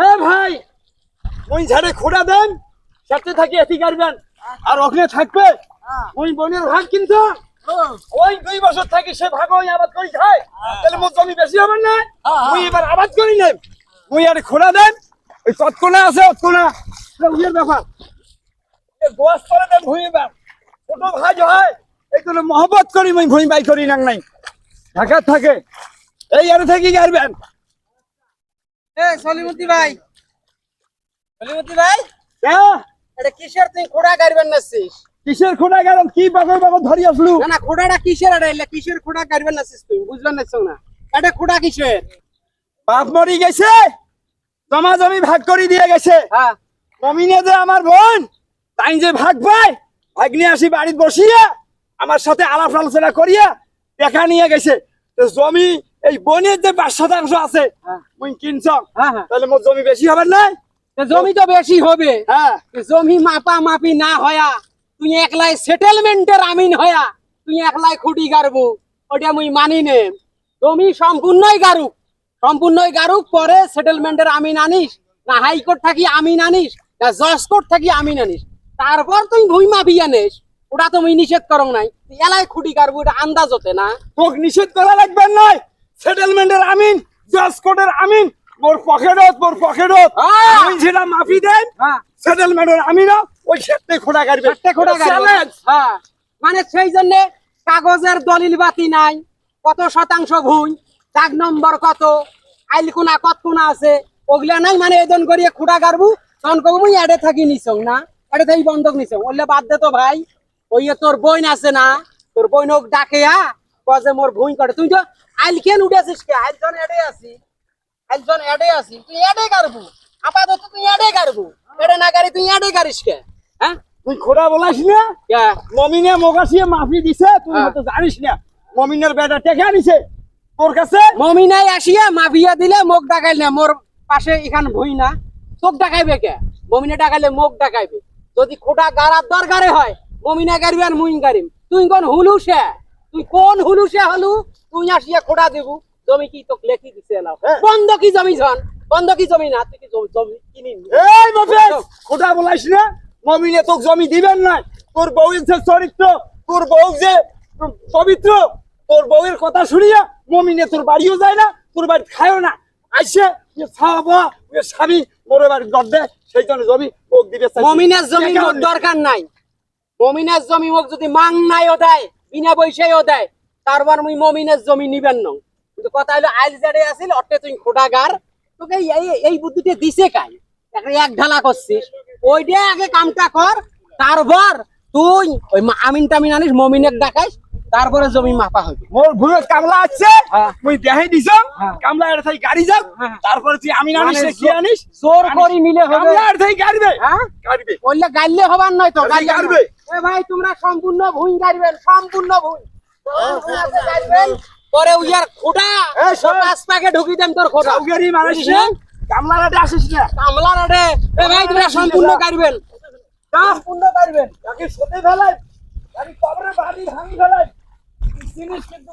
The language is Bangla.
এ ভাই ওই ঝাড়ে খোড়া দেন সাথে থাকি এটি করবেন আর ওখানে থাকবে ওই বোনের ভাগ কিন্তু ওই 2 বছর থাকি সে ভাগ ওই আবাদ করি খায় তাহলে মোর জমি বেশি হবে না ওই এবার আবাদ করি নেব ওই আর খোড়া দেন ওই তৎকোনা আছে অতকোনা উইয়ের ব্যাপার গোয়াস করে দেন ভুঁই এবার ছোট ভাই হয় এইগুলো মহব্বত করি মই ভুঁই বাই করি নাই ঢাকা থাকে এই আর থাকি করবেন সলিমুদ্দি ভাই হ্যাঁ এটা কিসের তুই খোড়া গাড়বেন নাছিস? কিসের খোঁড়া গেল কি বাগর বাগর ধরি আসলু না খোড়াটা কিসের এটা কিসের খোড়া গাড়বেন নাছিস তুই বুঝবেন না এটা খোড়া কিসের? বাপ মরি গেছে জমা জমি ভাগ করে দিয়ে গেছে হ্যাঁ জমিনে যে আমার বোন তাই যে ভাগ পায় ভাগ নিয়ে আসি বাড়িতে বসিয়ে আমার সাথে আলাপ আলোচনা করিয়া দেখা নিয়ে গেছে তো জমি এই বোনের যে 5% আছে ওই কিনছ হ্যাঁ তাহলে মোর জমি বেশি হবে না জমি তো বেশি হবে হ্যাঁ জমি মাপা মাপি না হয়া তুই একলাই সেটেলমেন্টের আমিন হয়া তুই একলাই খুঁটি গাড়বো ওটা মুই মানি নে জমি সম্পূর্ণই গারুক পরে সেটেলমেন্টের আমিন আনিস না হাইকোর্ট থাকি আমিন আনিস না জজ কোর্ট থাকি আমিন আনিস তারপর তুই ভুই মাপি আনিস ওটা তো মুই নিষেধ করং নাই তুই এলাই খুঁটি গাড়বো এটা আন্দাজ হতে না তোকে নিষেধ করা লাগবে না সেটেলমেন্টের আমিন জাজ কোর্টের আমিন মোর পকেটত আমি যেটা মাফি দেন সেটেলমেন্টের আমিন ওই ক্ষেত্রে খোঁড়া কাটবে হ্যাঁ মানে সেই জন্য কাগজের দলিল বাতি নাই কত শতাংশ ভুঁই দাগ নম্বর কত আইলকুনা কতকুনা আছে ওগুলা নাই মানে এজন করিয়ে খুঁড়া গাড়বু তখন কব মুই এডে থাকি নিছং না এডে থাকি বন্ধক নিছং বললে বাদ দে তো ভাই ওই তোর বইন আছে না তোর বইনক ডাকে কজে মোর ভুঁই করে তুই তো আইলকেন উঠেছিস কে আইলজন এডে আসি তুই এডে গাড়বু আপাতত তুই এডে গাড়বু এডে না গাড়ি তুই এডে গাড়িস কে হ্যাঁ তুই খোড়া বলাস না মমিনে মোগাসিয়ে মাফি দিছে তুই হয়তো জানিস না মমিনের বেটা টেকা নিছে তোর কাছে মমিনাই আসিয়া মাফিয়া দিলে মুখ ডাকাইল না মোর পাশে এখান ভুই না তোক ডাকাইবে কে মমিনে ডাকাইলে মুখ ডাকাইবে যদি খোটা গাড়ার দরকারে হয় মমিনা গাড়বি আর মুইন গাড়িম তুই কোন হুলুসে হলু তুই আসিয়া খোটা দেবু জমি কি তোক লেখি দিছে এলাও বন্ধকি জমি না তুই কি জমি কিনি এই বাপেস খোটা বলাস না মমিনে তোক জমি দিবেন না তোর বউয়ের যে চরিত্র তোর বউ যে পবিত্র তোর বউয়ের কথা শুনিয়া মমিনে তোর বাড়িও যায় না তোর বাড়ি খায়ও না আইসে খাওয়াবো স্বামী মোর বাড়ি গড় সেই জন্য জমি মোক দিবে মমিনের জমি মোর দরকার নাই মমিনের জমি মোক যদি মাং নাইও দেয় বিনা পয়সায়ও দেয় তারপর মুই মমিনের জমি নিবেন ন কিন্তু কথা হলো আইল জাড়ে আসিল অটে তুই খোটাগার তোকে এই বুদ্ধিতে দিছে কাই এক ঢালা করছিস ওইটা আগে কামটা কর তারপর তুই ওই আমিন টামিন আনিস মমিনের ডাকাইস তারপরে জমি মাপা হবে মোর ভুঁয়ে কামলা আছে মুই দেখাই দিছ কামলা এর থাই গাড়ি যাক তারপরে তুই আমি আনিস কি আনিস জোর করি নিলে হবে কামলা এর থাই গাড়বে হ্যাঁ গাড়বে বললে গাইলে হবার নয় তো গাড়বে এ ভাই তোমরা সম্পূর্ণ ভুঁই গাড়বেন সম্পূর্ণ ভুঁই পরে উইয়ার খোটা পাঁচ পাকে ঢুকি দেন তোর খোটা উগেরি মারিস না কামলা রাতে আসিস না কামলা রাতে এ ভাই তোমরা সম্পূর্ণ গাড়বেন সম্পূর্ণ গাড়বেন তাকে সতে ফেলাই আমি কবরে বাড়ি ভাঙি ফেলাই জিনিস কিন্তু